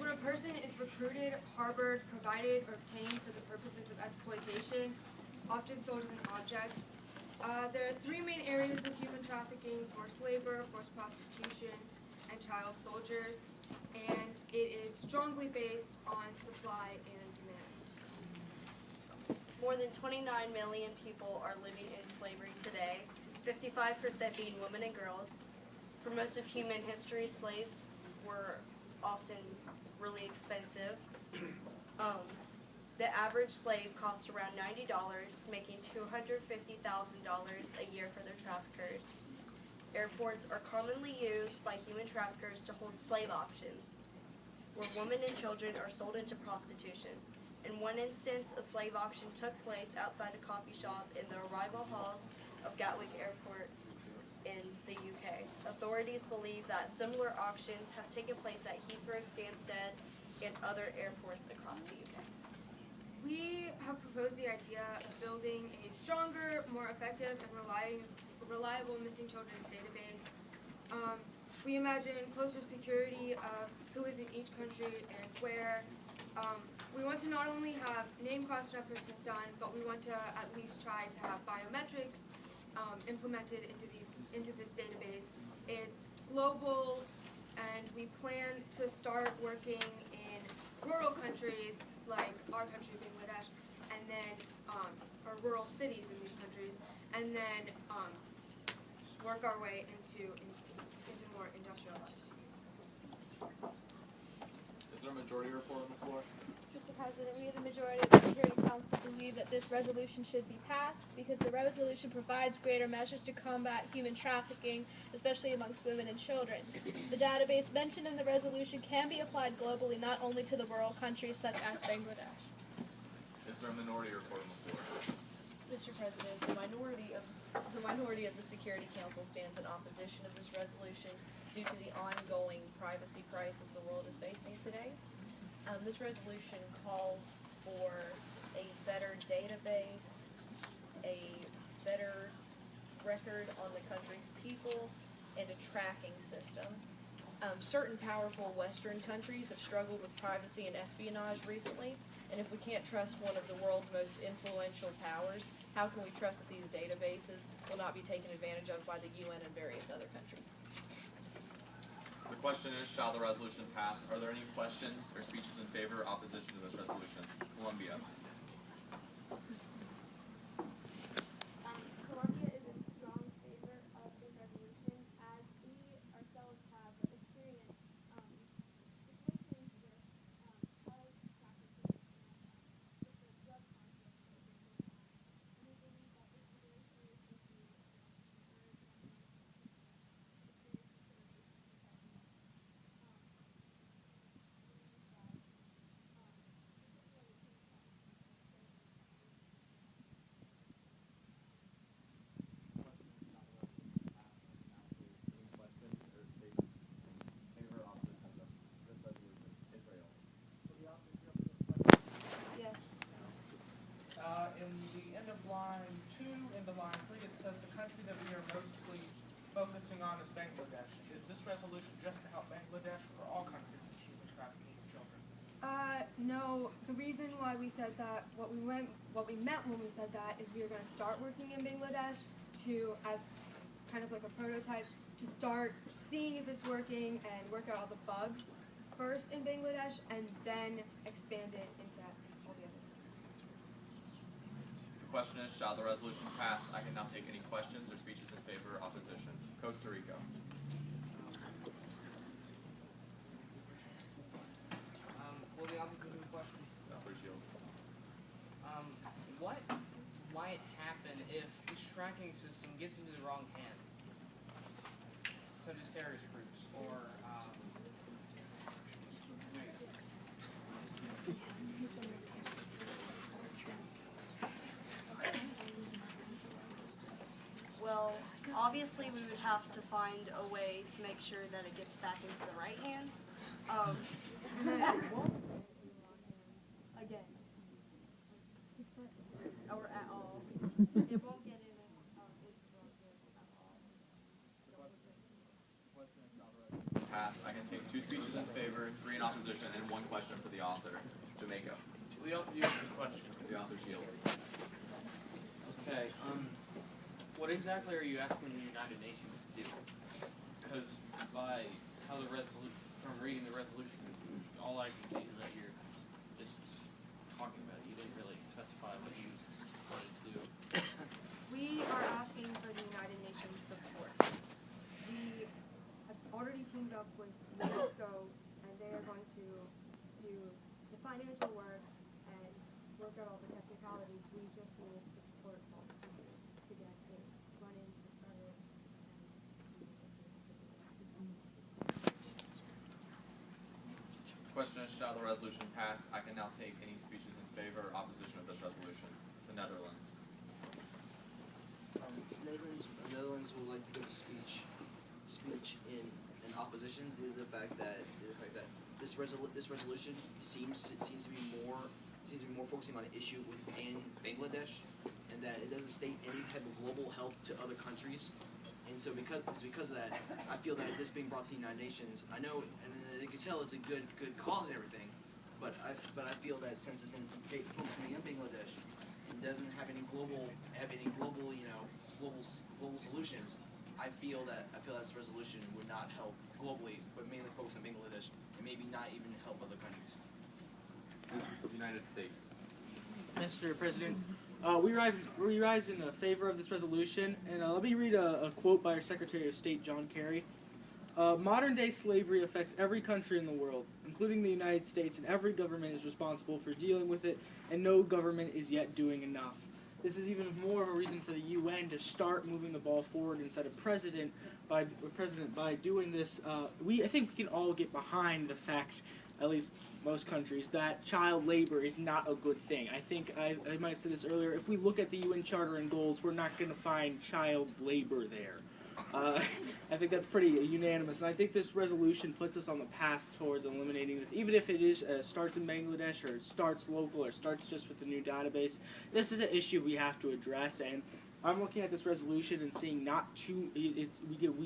when a person is recruited, harbored, provided, or obtained for the purposes of exploitation, often sold as an object. There are three main areas of human trafficking: forced labor, forced prostitution, and child soldiers, and it is strongly based on supply and demand. More than 29 million people are living in slavery today, 55% being women and girls. For most of human history, slaves were often really expensive. The average slave cost around $90, making $250,000 a year for their traffickers. Airports are commonly used by human traffickers to hold slave auctions, where women and children are sold into prostitution. In one instance, a slave auction took place outside a coffee shop in the arrival halls of Gatwick Airport in the UK. Authorities believe that similar auctions have taken place at Heathrow, Stansted, and other airports across the UK. We have proposed the idea of building a stronger, more effective, and reliable missing children's database. We imagine closer security of who is in each country and where. We want to not only have name cross-references done, but we want to at least try to have biometrics implemented into this database. It's global, and we plan to start working in rural countries like our country, Bangladesh, and then or rural cities in these countries, and then work our way into more industrialized cities. Is there a majority report on the floor? Mr. President, we, the majority of the Security Council, believe that this resolution should be passed because the resolution provides greater measures to combat human trafficking, especially amongst women and children. The database mentioned in the resolution can be applied globally, not only to the rural countries such as Bangladesh. Is there a minority report on the floor? Mr. President, the minority of the Security Council stands in opposition of this resolution due to the ongoing privacy crisis the world is facing today. This resolution calls for a better database, a better record on the country's people, and a tracking system. Certain powerful Western countries have struggled with privacy and espionage recently, and if we can't trust one of the world's most influential powers, how can we trust that these databases will not be taken advantage of by the UN and various other countries? The question is, shall the resolution pass? Are there any questions or speeches in favor or opposition to this resolution? Columbia. Colombia is in strong favor of this resolution, as we ourselves have experienced situations with child trafficking and with the drug conflict that has been going on. And we believe that this resolution is going to encourage In the end of line 2, into line 3, it says the country that we are mostly focusing on is Bangladesh. Is this resolution just to help Bangladesh or all countries with human trafficking of children? No. The reason why we said that, what we meant when we said that, is we are going to start working in Bangladesh as kind of like a prototype to start seeing if it's working and work out all the bugs first in Bangladesh, and then expand it into all the other countries. The question is, shall the resolution pass? I can now take any questions or speeches in favor or opposition. Costa Rica. Will the opposition questions? Dr. Shields. What might happen if this tracking system gets into the wrong hands, such as terrorist groups or Well, obviously we would have to find a way to make sure that it gets back into the right hands. Again. Or at all. It won't get into the wrong hands at all. Pass. I can take 2 speeches in favor, 3 in opposition, and one question for the author. Jamaica. The author, you have a question. The author Shield. Okay, what exactly are you asking the United Nations to do? Because by how the from reading the resolution, all I can see is that you're just talking about it. You didn't really specify what you wanted to do. We are asking for the United Nations support. We have already teamed up with UNESCO, and they are going to do the financial work and work out all the technicalities. We just need the support of all the countries to get it running and started. Question is, shall the resolution pass? I can now take any speeches in favor or opposition of this resolution. The Netherlands. Netherlands would like to give a speech in opposition due to the fact that this resolution seems to be more focusing on an issue within Bangladesh, and that it doesn't state any type of global help to other countries. And so because of that, I feel that this being brought to the United Nations, I know, and you can tell it's a good cause and everything, but I feel that since it's been focusing on Bangladesh and doesn't have any global solutions, I feel that this resolution would not help globally, but mainly focus on Bangladesh and maybe not even help other countries. United States. Mr. President, we rise in favor of this resolution, and let me read a quote by our Secretary of State, John Kerry. Modern-day slavery affects every country in the world, including the United States, and every government is responsible for dealing with it, and no government is yet doing enough. This is even more of a reason for the UN to start moving the ball forward instead of President by doing this. I think we can all get behind the fact, at least most countries, that child labor is not a good thing. I think I might have said this earlier. If we look at the UN Charter and goals, we're not going to find child labor there. I think that's pretty unanimous, and I think this resolution puts us on the path towards eliminating this, even if it starts in Bangladesh, or it starts local, or starts just with the new database. This is an issue we have to address, and I'm looking at this resolution and seeing we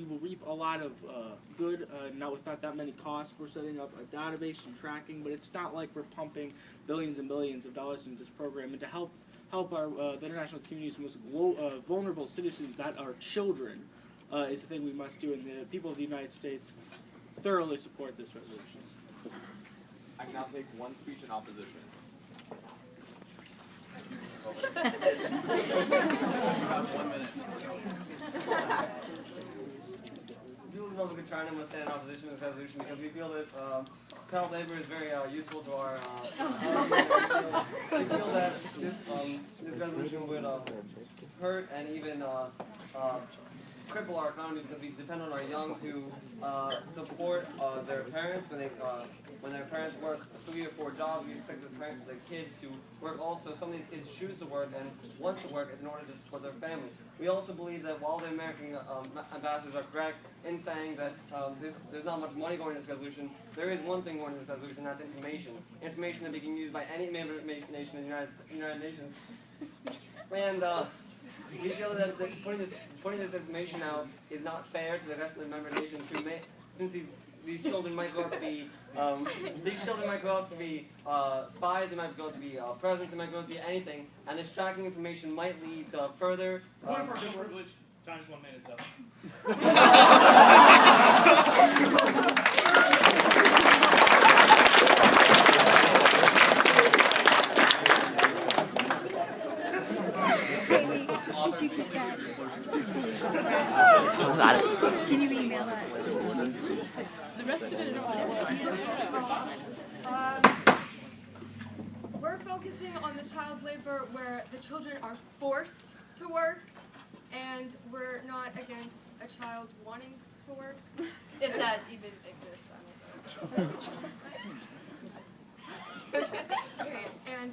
will reap a lot of good, with not that many costs. We're setting up a database and tracking, but it's not like we're pumping billions and billions of dollars into this program, and to help our the international community's most vulnerable citizens, that are children, is the thing we must do, and the people of the United States thoroughly support this resolution. I can now take one speech in opposition. Have 1 minute. The People of the Republic of China must stand in opposition to this resolution because we feel that child labor is very useful to our. We feel that this resolution would hurt and even cripple our economy because we depend on our young to support their parents when their parents work 3 or 4 jobs. We expect the kids to work also. Some of these kids choose to work and want to work in order to support their families. We also believe that while the American ambassadors are correct in saying that there's not much money going in this resolution, there is one thing going in this resolution, that's information. Information that we can use by any member nation in the United Nations. And we feel that putting this information out is not fair to the rest of the member nations who may, since these children might grow up to be spies, they might grow up to be presidents, they might grow up to be anything, and this tracking information might lead to further. One person privilege. Time is 1 minute, so. Can you email that? The rest of it We're focusing on the child labor where the children are forced to work, and we're not against a child wanting to work. If that even exists, I don't know. Okay, and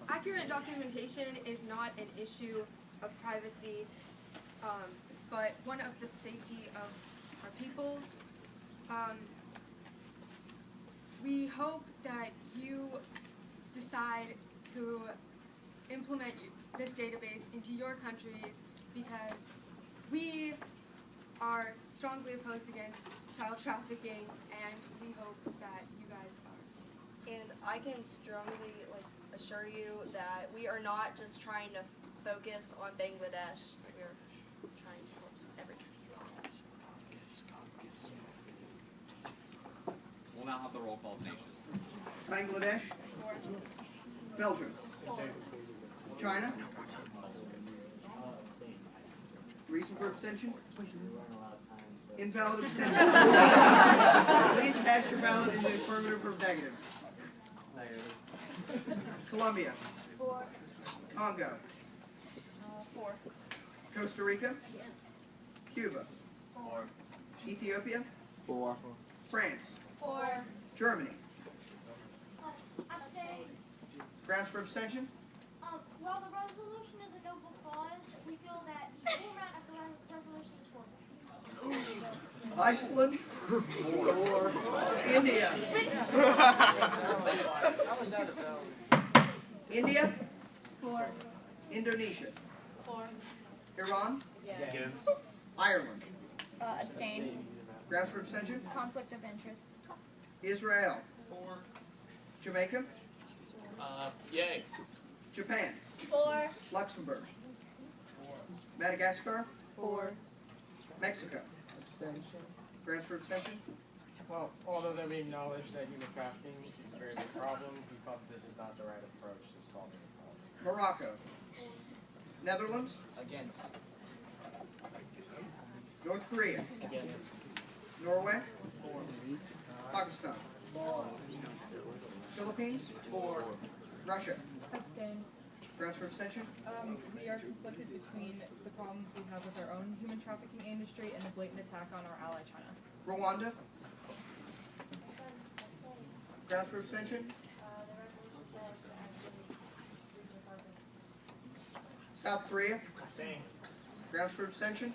accurate documentation is not an issue of privacy, but one of the safety of our people. We hope that you decide to implement this database into your countries, because we are strongly opposed against child trafficking, and we hope that you I can strongly assure you that we are not just trying to focus on Bangladesh. We are trying to help every country. We'll now have the roll call of nations. Bangladesh, Belgium, China. Reason for abstention? Invalid abstention. Please cast your ballot in the affirmative or negative. Colombia. 4. Congo. 4. Costa Rica. Yes. Cuba. 4. Ethiopia. 4. France. 4. Germany. Abstain. Grounds for abstention? While the resolution is a noble cause, we feel that the full amount of the resolution is horrible. Iceland. India. India. 4. Indonesia. 4. Iran. Yes. Ireland. Abstain. Grounds for abstention? Conflict of interest. Israel. 4. Jamaica. Yay. Japan. 4. Luxembourg. Madagascar. 4. Mexico. Abstention. Grounds for abstention? Well, although that we acknowledge that human trafficking is a very big problem, we thought this is not the right approach to solving the problem. Morocco. Netherlands. Against. North Korea. Against. Norway. Pakistan. 4. Philippines. 4. Russia. Abstain. Grounds for abstention? We are conflicted between the problems we have with our own human trafficking industry and the blatant attack on our ally China. Rwanda. Grounds for abstention? South Korea. Abstain. Grounds for abstention?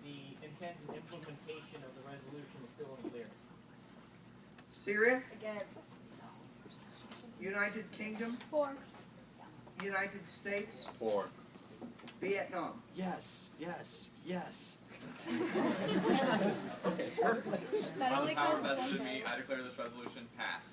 The intent and implementation of the resolution is still unclear. Syria. Against. United Kingdom. 4. United States. 4. Vietnam. Yes, yes, yes. That By only the power counts as vested one in me, vote. I declare this resolution passed.